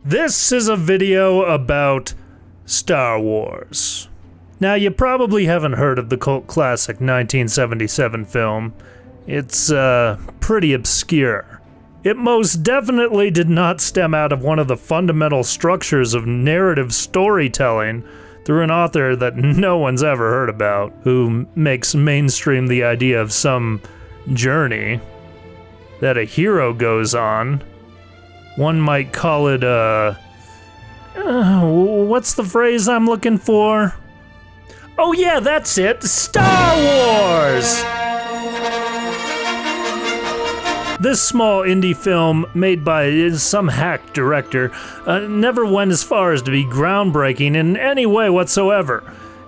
This is a video about Star Wars. Now, you probably haven't heard of the cult classic 1977 film. It's, pretty obscure. It most definitely did not stem out of one of the fundamental structures of narrative storytelling through an author that no one's ever heard about, who makes mainstream the idea of some journey that a hero goes on. One might call it what's the phrase I'm looking for? Oh yeah, that's it, Star Wars! This small indie film, made by some hack director, never went as far as to be groundbreaking in any way whatsoever.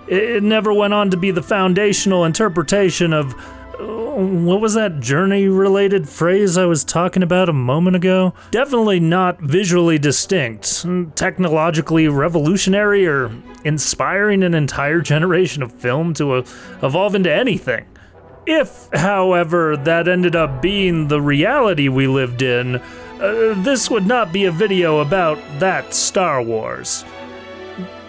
It never went on to be the foundational interpretation of what was that journey-related phrase I was talking about a moment ago? Definitely not visually distinct, technologically revolutionary, or inspiring an entire generation of film to evolve into anything. If, however, that ended up being the reality we lived in, this would not be a video about that Star Wars.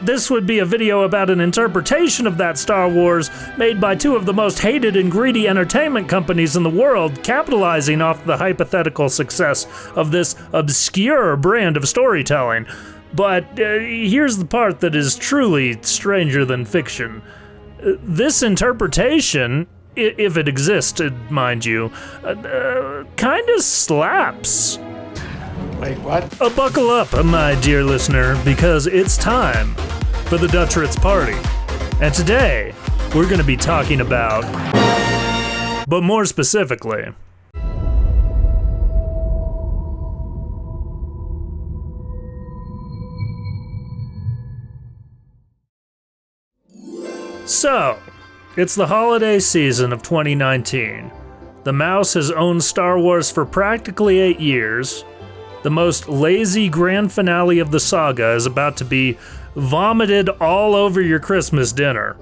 This would be a video about an interpretation of that Star Wars made by two of the most hated and greedy entertainment companies in the world, capitalizing off the hypothetical success of this obscure brand of storytelling. But here's the part that is truly stranger than fiction. This interpretation, if it existed, mind you, kinda slaps. Wait, what? Buckle up, my dear listener, because it's time for the Dutch Ritz party. And today, we're gonna be talking about, but more specifically, so, it's the holiday season of 2019. The mouse has owned Star Wars for practically 8 years. The most lazy grand finale of the saga is about to be vomited all over your Christmas dinner,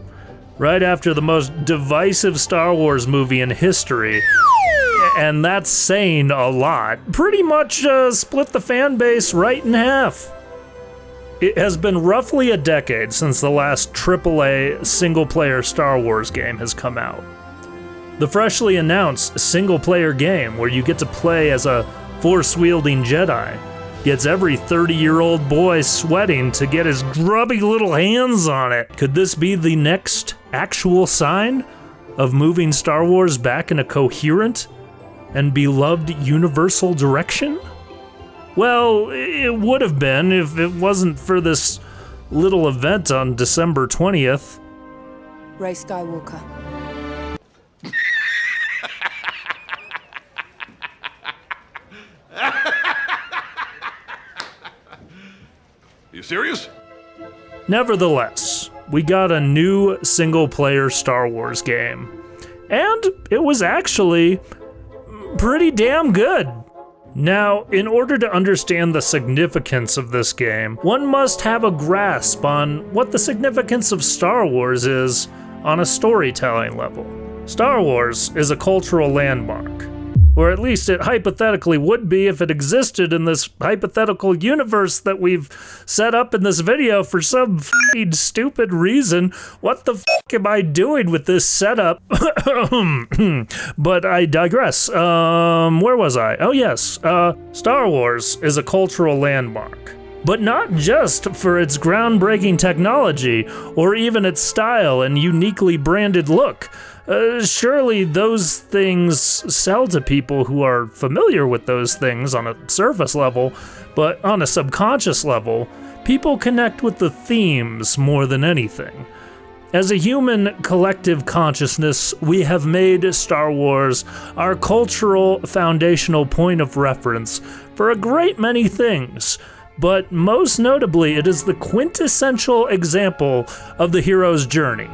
right after the most divisive Star Wars movie in history, and that's saying a lot, pretty much split the fan base right in half. It has been roughly a decade since the last AAA single-player Star Wars game has come out. The freshly announced single-player game where you get to play as a Force-wielding Jedi gets every 30-year-old boy sweating to get his grubby little hands on it. Could this be the next actual sign of moving Star Wars back in a coherent and beloved universal direction? Well, it would have been if it wasn't for this little event on December 20th. Rey Skywalker. You serious? Nevertheless, we got a new single-player Star Wars game, and it was actually pretty damn good. Now, in order to understand the significance of this game, one must have a grasp on what the significance of Star Wars is on a storytelling level. Star Wars is a cultural landmark, or at least it hypothetically would be if it existed in this hypothetical universe that we've set up in this video for some f***ing stupid reason. What the f*** am I doing with this setup? But I digress. Where was I? Oh yes, Star Wars is a cultural landmark. But not just for its groundbreaking technology, or even its style and uniquely branded look. Surely those things sell to people who are familiar with those things on a surface level, but on a subconscious level, people connect with the themes more than anything. As a human collective consciousness, we have made Star Wars our cultural foundational point of reference for a great many things, but most notably, it is the quintessential example of the hero's journey.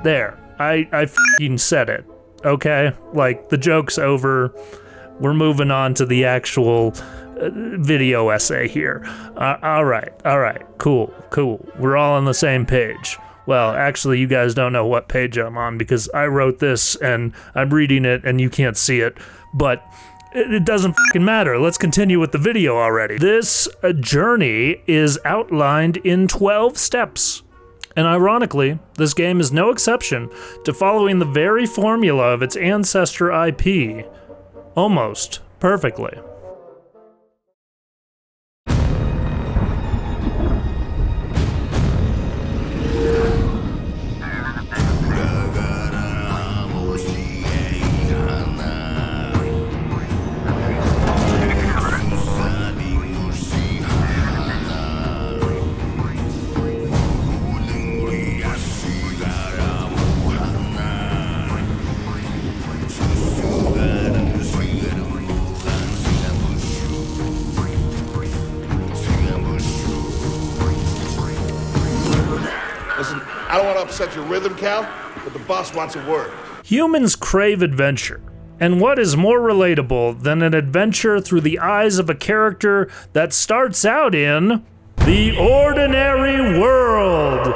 There. I f***ing said it, okay? Like, the joke's over. We're moving on to the actual video essay here. All right, cool. We're all on the same page. Well, actually, you guys don't know what page I'm on because I wrote this and I'm reading it and you can't see it. But it doesn't fucking matter. Let's continue with the video already. This journey is outlined in 12 steps. And ironically, this game is no exception to following the very formula of its ancestor IP. Almost perfectly. Listen, I don't want to upset your rhythm, Cal, but the boss wants a word. Humans crave adventure. And what is more relatable than an adventure through the eyes of a character that starts out in the ordinary world?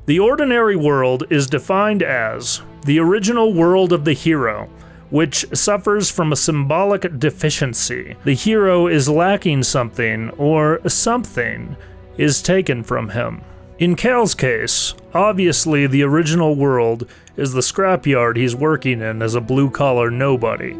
The ordinary world is defined as the original world of the hero, which suffers from a symbolic deficiency. The hero is lacking something, or something is taken from him. In Cal's case, obviously the original world is the scrapyard he's working in as a blue-collar nobody.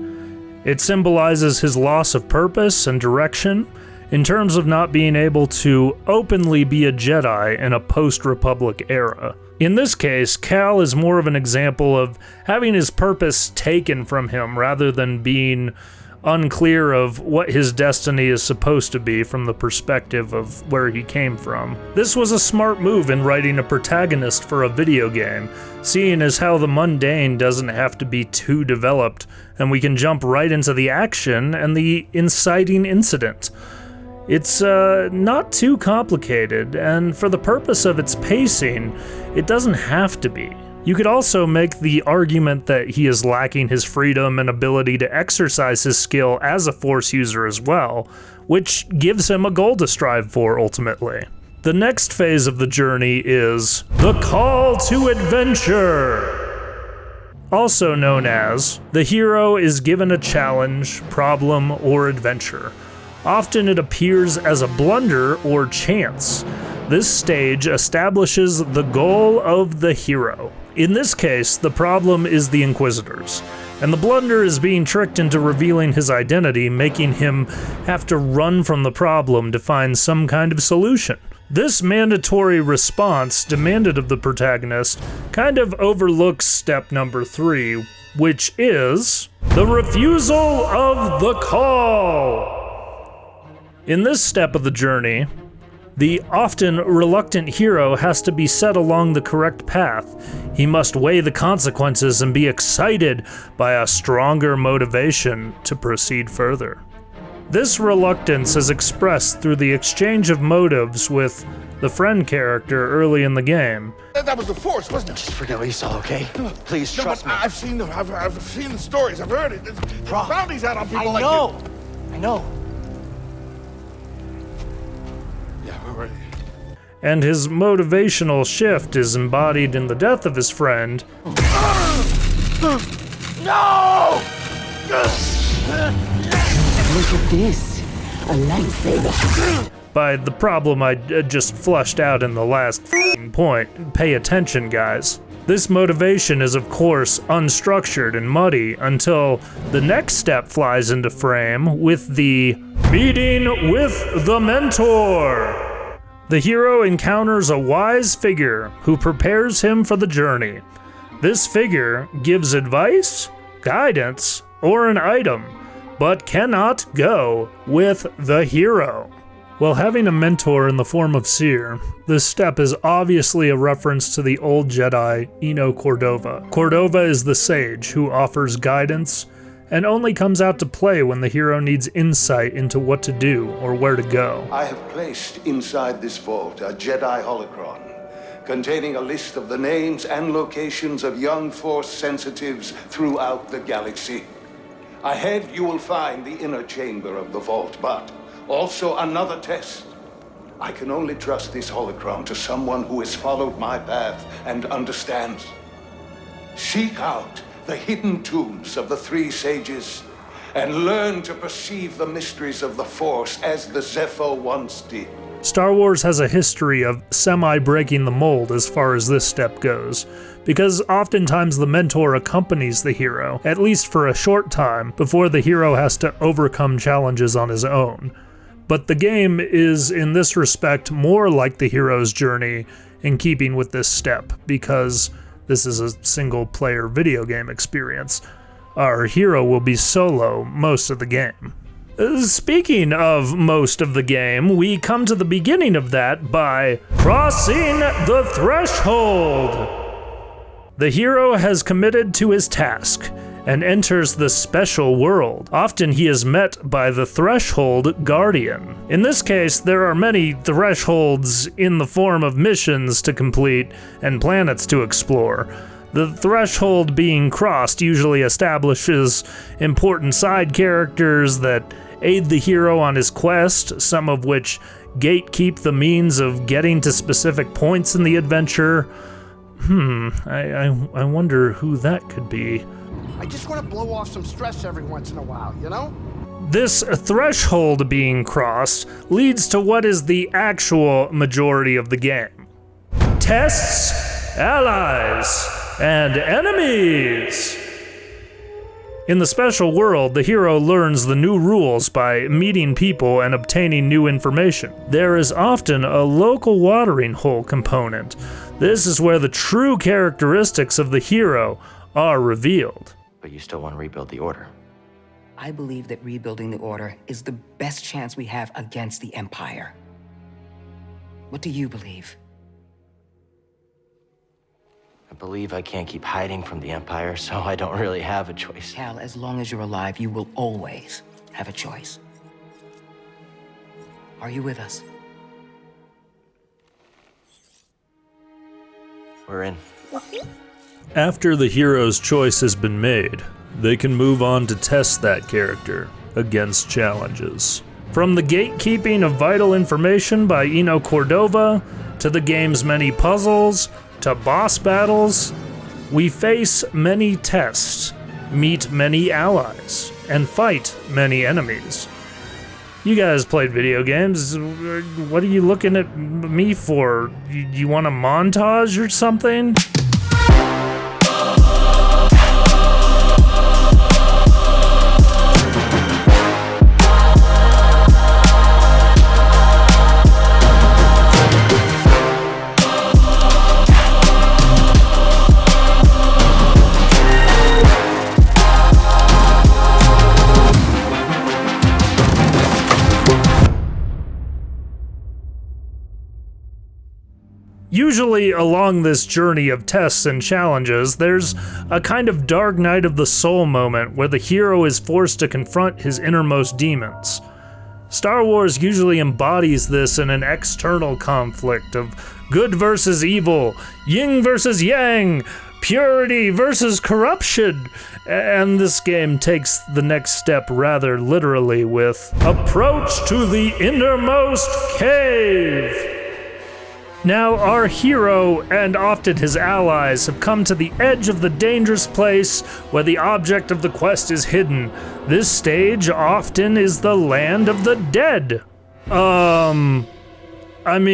It symbolizes his loss of purpose and direction in terms of not being able to openly be a Jedi in a post-Republic era. In this case, Cal is more of an example of having his purpose taken from him rather than being unclear of what his destiny is supposed to be from the perspective of where he came from. This was a smart move in writing a protagonist for a video game, seeing as how the mundane doesn't have to be too developed, and we can jump right into the action and the inciting incident. It's not too complicated, and for the purpose of its pacing, it doesn't have to be. You could also make the argument that he is lacking his freedom and ability to exercise his skill as a Force user as well, which gives him a goal to strive for ultimately. The next phase of the journey is the call to adventure. Also known as, the hero is given a challenge, problem, or adventure. Often it appears as a blunder or chance. This stage establishes the goal of the hero. In this case, the problem is the Inquisitors, and the blunder is being tricked into revealing his identity, making him have to run from the problem to find some kind of solution. This mandatory response demanded of the protagonist kind of overlooks step number 3, which is the refusal of the call. In this step of the journey, the often reluctant hero has to be set along the correct path. He must weigh the consequences and be excited by a stronger motivation to proceed further. This reluctance is expressed through the exchange of motives with the friend character early in the game. That was the Force, wasn't it? Just forget what you saw, okay? Please trust me. I've seen the stories. I've heard it. There's bounties out on people like you. I know. Yeah, we're ready. And his motivational shift is embodied in the death of his friend. No! Look at this, a lightsaber. By the problem I just flushed out in the last point. Pay attention, guys. This motivation is of course unstructured and muddy until the next step flies into frame with the meeting with the mentor. The hero encounters a wise figure who prepares him for the journey. This figure gives advice, guidance, or an item, but cannot go with the hero. While having a mentor in the form of Seer, this step is obviously a reference to the old Jedi Eno Cordova. Cordova is the sage who offers guidance and only comes out to play when the hero needs insight into what to do or where to go. I have placed inside this vault a Jedi holocron containing a list of the names and locations of young Force sensitives throughout the galaxy. Ahead, you will find the inner chamber of the vault, but also another test. I can only trust this holocron to someone who has followed my path and understands. Seek out the hidden tombs of the 3 sages and learn to perceive the mysteries of the Force as the Zephyr once did. Star Wars has a history of semi-breaking the mold as far as this step goes, because oftentimes the mentor accompanies the hero, at least for a short time, before the hero has to overcome challenges on his own. But the game is, in this respect, more like the hero's journey in keeping with this step, because this is a single-player video game experience. Our hero will be solo most of the game. Speaking of most of the game, we come to the beginning of that by crossing the threshold. The hero has committed to his task and enters the special world. Often he is met by the Threshold Guardian. In this case, there are many thresholds in the form of missions to complete and planets to explore. The threshold being crossed usually establishes important side characters that aid the hero on his quest, some of which gatekeep the means of getting to specific points in the adventure. I wonder who that could be. I just want to blow off some stress every once in a while, you know? This threshold being crossed leads to what is the actual majority of the game. Tests, allies, and enemies. In the special world, the hero learns the new rules by meeting people and obtaining new information. There is often a local watering hole component. This is where the true characteristics of the hero are revealed. But you still want to rebuild the Order. I believe that rebuilding the Order is the best chance we have against the Empire. What do you believe? I believe I can't keep hiding from the Empire, so I don't really have a choice. Cal, as long as you're alive, you will always have a choice. Are you with us? We're in. After the hero's choice has been made, they can move on to test that character against challenges. From the gatekeeping of vital information by Eno Cordova, to the game's many puzzles, to boss battles, we face many tests, meet many allies, and fight many enemies. You guys played video games. What are you looking at me for? You want a montage or something? Usually along this journey of tests and challenges, there's a kind of dark night of the soul moment where the hero is forced to confront his innermost demons. Star Wars usually embodies this in an external conflict of good versus evil, yin versus yang, purity versus corruption, and this game takes the next step rather literally with Approach to the Innermost Cave. Now, our hero, and often his allies, have come to the edge of the dangerous place where the object of the quest is hidden. This stage often is the land of the dead. Having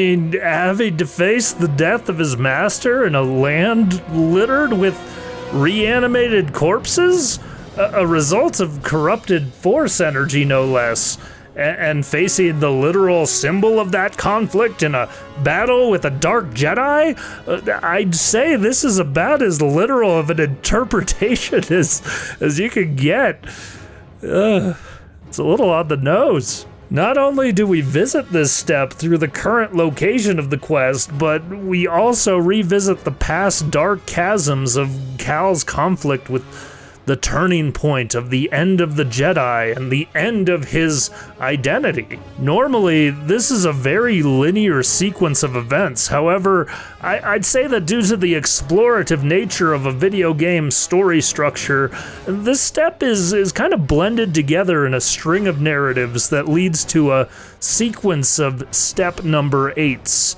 to face the death of his master in a land littered with reanimated corpses? A result of corrupted Force energy, no less. And facing the literal symbol of that conflict in a battle with a dark Jedi? I'd say this is about as literal of an interpretation as you could get. It's a little on the nose. Not only do we visit this step through the current location of the quest, but we also revisit the past dark chasms of Cal's conflict with the turning point of the end of the Jedi and the end of his identity. Normally, this is a very linear sequence of events. However, I'd say that due to the explorative nature of a video game story structure, this step is kind of blended together in a string of narratives that leads to a sequence of step number 8s,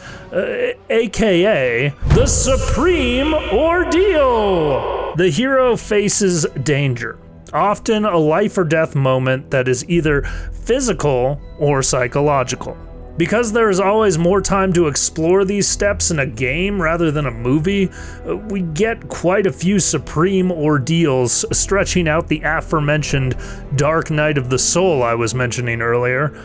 aka the Supreme Ordeal. The hero faces danger. often a life or death moment that is either physical or psychological. Because there is always more time to explore these steps in a game rather than a movie, we get quite a few supreme ordeals stretching out the aforementioned dark night of the soul I was mentioning earlier.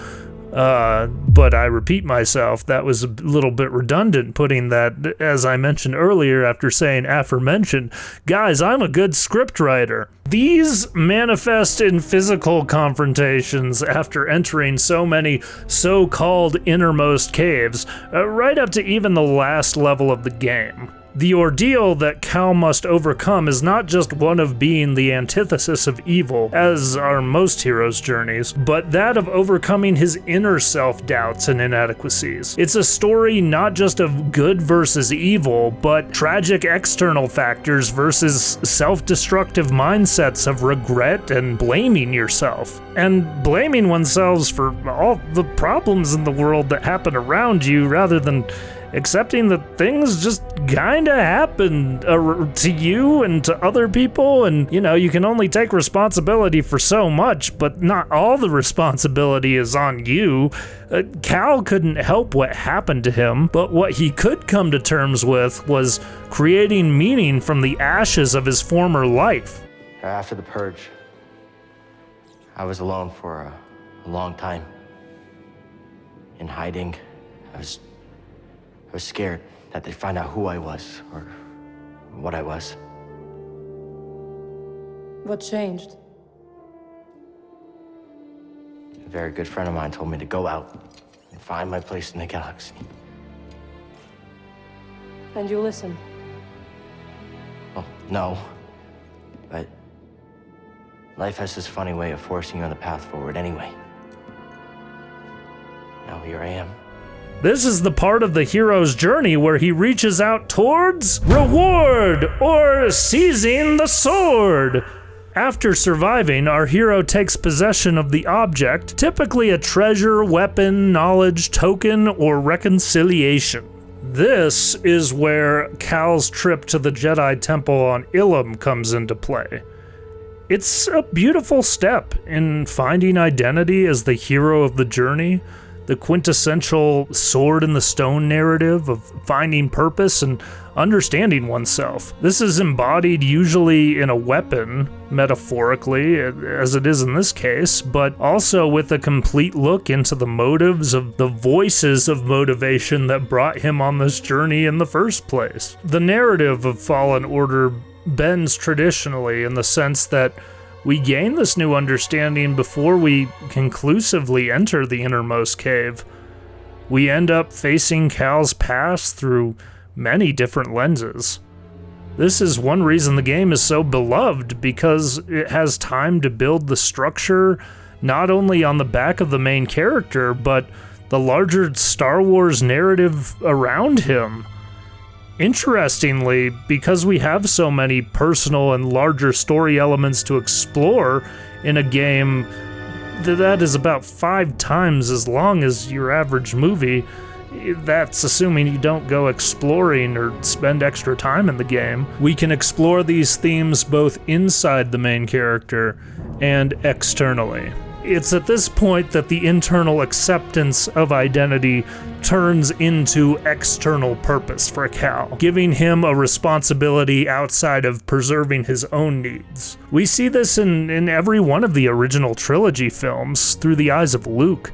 But I repeat myself, that was a little bit redundant putting that, as I mentioned earlier after saying aforementioned. Guys, I'm a good script writer. These manifest in physical confrontations after entering so many so-called innermost caves, right up to even the last level of the game. The ordeal that Cal must overcome is not just one of being the antithesis of evil, as are most heroes' journeys, but that of overcoming his inner self-doubts and inadequacies. It's a story not just of good versus evil, but tragic external factors versus self-destructive mindsets of regret and blaming yourself. And blaming oneself for all the problems in the world that happen around you rather than accepting that things just kinda happen to you and to other people, and you can only take responsibility for so much, but not all the responsibility is on you. Cal couldn't help what happened to him, but what he could come to terms with was creating meaning from the ashes of his former life. After the purge, I was alone for a long time. In hiding, I was scared that they'd find out who I was, or what I was. What changed? A very good friend of mine told me to go out and find my place in the galaxy. And you listened? Well, no. But life has this funny way of forcing you on the path forward anyway. Now here I am. This is the part of the hero's journey where he reaches out towards reward, or seizing the sword. After surviving, our hero takes possession of the object, typically a treasure, weapon, knowledge, token, or reconciliation. This is where Cal's trip to the Jedi Temple on Ilum comes into play. It's a beautiful step in finding identity as the hero of the journey, the quintessential sword in the stone narrative of finding purpose and understanding oneself. This is embodied usually in a weapon, metaphorically, as it is in this case, but also with a complete look into the motives of the voices of motivation that brought him on this journey in the first place. The narrative of Fallen Order bends traditionally in the sense that we gain this new understanding before we conclusively enter the innermost cave. We end up facing Cal's past through many different lenses. This is one reason the game is so beloved, because it has time to build the structure not only on the back of the main character, but the larger Star Wars narrative around him. Interestingly, because we have so many personal and larger story elements to explore in a game that is about 5 times as long as your average movie, that's assuming you don't go exploring or spend extra time in the game, we can explore these themes both inside the main character and externally. It's at this point that the internal acceptance of identity turns into external purpose for Cal, giving him a responsibility outside of preserving his own needs. We see this in every one of the original trilogy films through the eyes of Luke.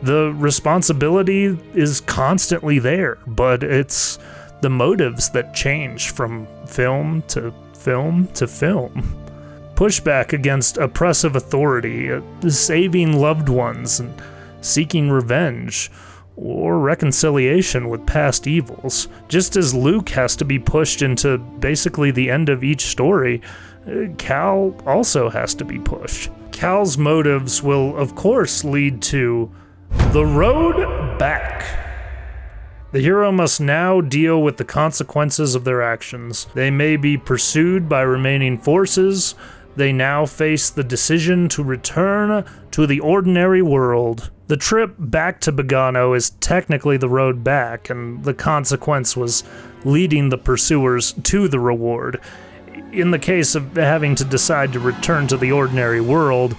The responsibility is constantly there, but it's the motives that change from film to film to film. Pushback against oppressive authority, saving loved ones, and seeking revenge, or reconciliation with past evils. Just as Luke has to be pushed into basically the end of each story, Cal also has to be pushed. Cal's motives will, of course, lead to the road back. The hero must now deal with the consequences of their actions. They may be pursued by remaining forces. They now face the decision to return to the ordinary world. The trip back to Bogano is technically the road back, and the consequence was leading the pursuers to the reward. in the case of having to decide to return to the ordinary world,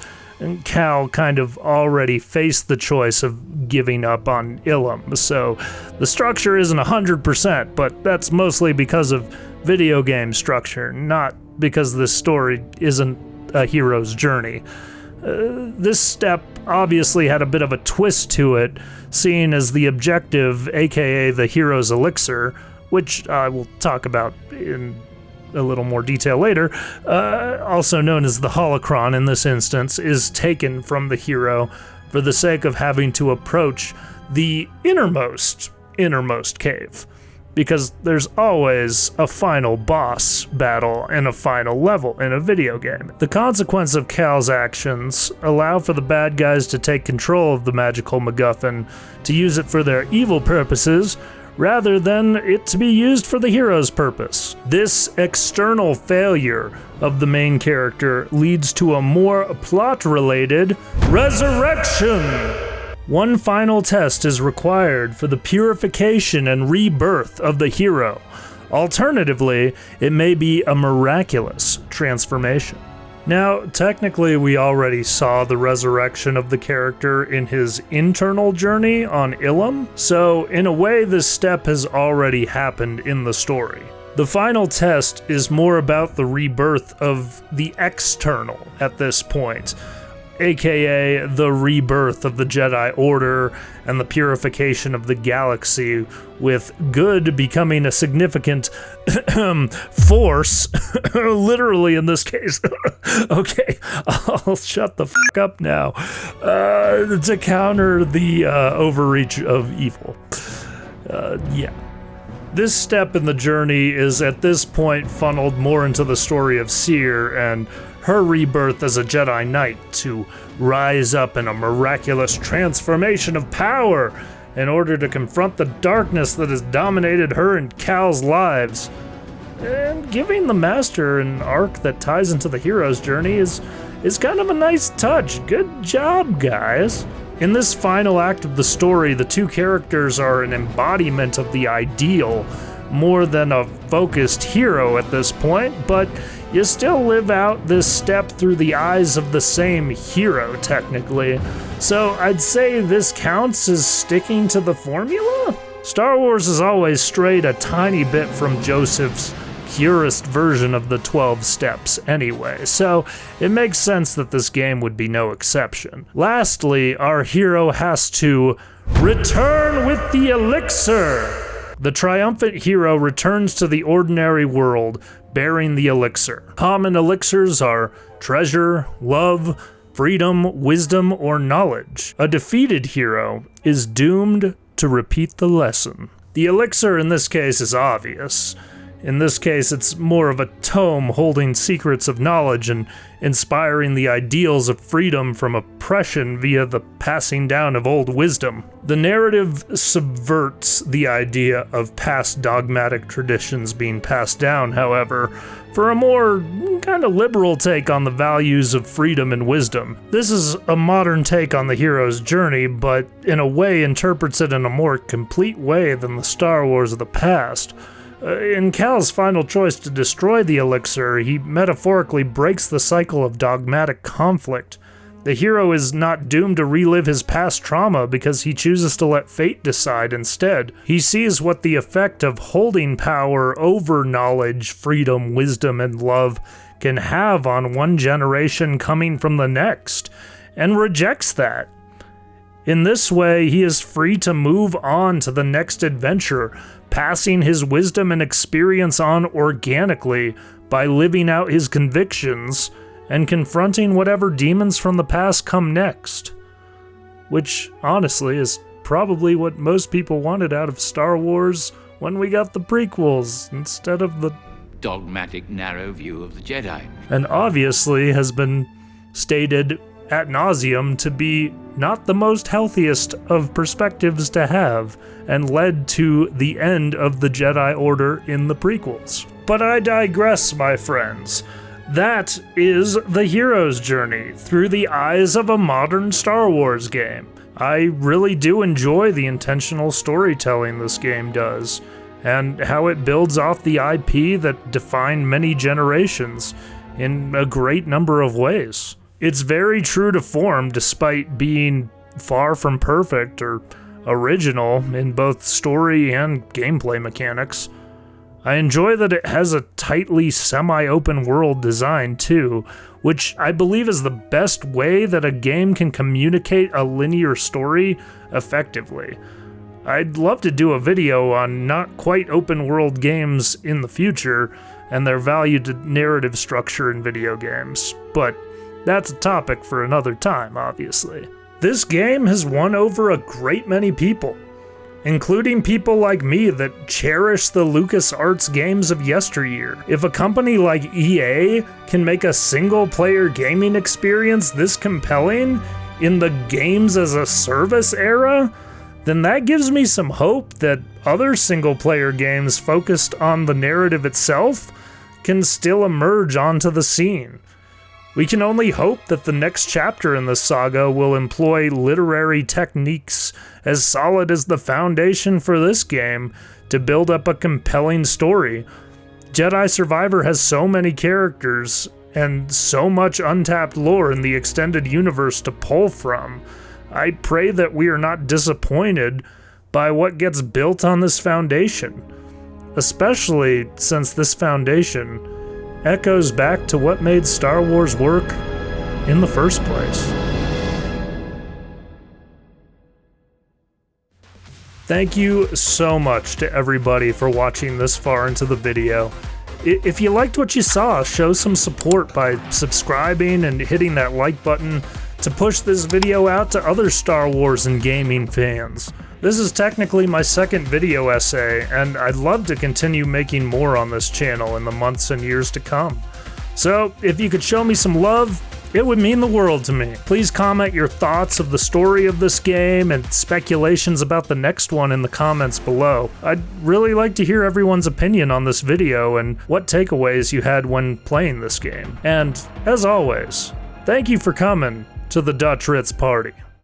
Cal kind of already faced the choice of giving up on Ilum, so the structure isn't 100%, but that's mostly because of video game structure, not because this story isn't a hero's journey. This step obviously had a bit of a twist to it, seeing as the objective, aka the hero's elixir, which I will talk about in a little more detail later, also known as the holocron in this instance, is taken from the hero for the sake of having to approach the innermost cave. Because there's always a final boss battle and a final level in a video game. The consequence of Cal's actions allow for the bad guys to take control of the magical MacGuffin, to use it for their evil purposes, rather than it to be used for the hero's purpose. This external failure of the main character leads to a more plot-related resurrection. One final test is required for the purification and rebirth of the hero. Alternatively, it may be a miraculous transformation. Now, technically, we already saw the resurrection of the character in his internal journey on Ilum, so in a way, this step has already happened in the story. The final test is more about the rebirth of the external at this point, aka the rebirth of the Jedi Order and the purification of the galaxy, with good becoming a significant force, literally in this case. Okay, I'll shut the fuck up now, to counter the overreach of evil. Yeah. This step in the journey is at this point funneled more into the story of Seer and her rebirth as a Jedi Knight to rise up in a miraculous transformation of power in order to confront the darkness that has dominated her and Cal's lives. And giving the Master an arc that ties into the hero's journey is kind of a nice touch. Good job, guys. In this final act of the story, the two characters are an embodiment of the ideal, more than a focused hero at this point, but you still live out this step through the eyes of the same hero, technically. So I'd say this counts as sticking to the formula? Star Wars has always strayed a tiny bit from Joseph's purest version of the 12 steps anyway, so it makes sense that this game would be no exception. Lastly, our hero has to return with the elixir. The triumphant hero returns to the ordinary world, bearing the elixir. Common elixirs are treasure, love, freedom, wisdom, or knowledge. A defeated hero is doomed to repeat the lesson. The elixir in this case is obvious. In this case, it's more of a tome holding secrets of knowledge and inspiring the ideals of freedom from oppression via the passing down of old wisdom. The narrative subverts the idea of past dogmatic traditions being passed down, however, for a more kind of liberal take on the values of freedom and wisdom. This is a modern take on the hero's journey, but in a way interprets it in a more complete way than the Star Wars of the past. In Cal's final choice to destroy the elixir, he metaphorically breaks the cycle of dogmatic conflict. The hero is not doomed to relive his past trauma because he chooses to let fate decide instead. He sees what the effect of holding power over knowledge, freedom, wisdom, and love can have on one generation coming from the next, and rejects that. In this way, he is free to move on to the next adventure, passing his wisdom and experience on organically by living out his convictions and confronting whatever demons from the past come next. Which, honestly, is probably what most people wanted out of Star Wars when we got the prequels instead of the dogmatic narrow view of the Jedi. And obviously has been stated ad nauseum to be not the most healthiest of perspectives to have, and led to the end of the Jedi Order in the prequels. But I digress, my friends. That is the hero's journey through the eyes of a modern Star Wars game. I really do enjoy the intentional storytelling this game does, and how it builds off the IP that defined many generations in a great number of ways. It's very true to form despite being far from perfect or original in both story and gameplay mechanics. I enjoy that it has a tightly semi-open world design too, which I believe is the best way that a game can communicate a linear story effectively. I'd love to do a video on not quite open world games in the future and their value to narrative structure in video games, but that's a topic for another time, obviously. This game has won over a great many people, including people like me that cherish the LucasArts games of yesteryear. If a company like EA can make a single-player gaming experience this compelling in the games-as-a-service era, then that gives me some hope that other single-player games focused on the narrative itself can still emerge onto the scene. We can only hope that the next chapter in the saga will employ literary techniques as solid as the foundation for this game to build up a compelling story. Jedi Survivor has so many characters and so much untapped lore in the extended universe to pull from. I pray that we are not disappointed by what gets built on this foundation, especially since this foundation echoes back to what made Star Wars work in the first place. Thank you so much to everybody for watching this far into the video. If you liked what you saw, show some support by subscribing and hitting that like button to push this video out to other Star Wars and gaming fans. This is technically my second video essay, and I'd love to continue making more on this channel in the months and years to come. So, if you could show me some love, it would mean the world to me. Please comment your thoughts of the story of this game and speculations about the next one in the comments below. I'd really like to hear everyone's opinion on this video and what takeaways you had when playing this game. And, as always, thank you for coming to the Dutch Ritz party.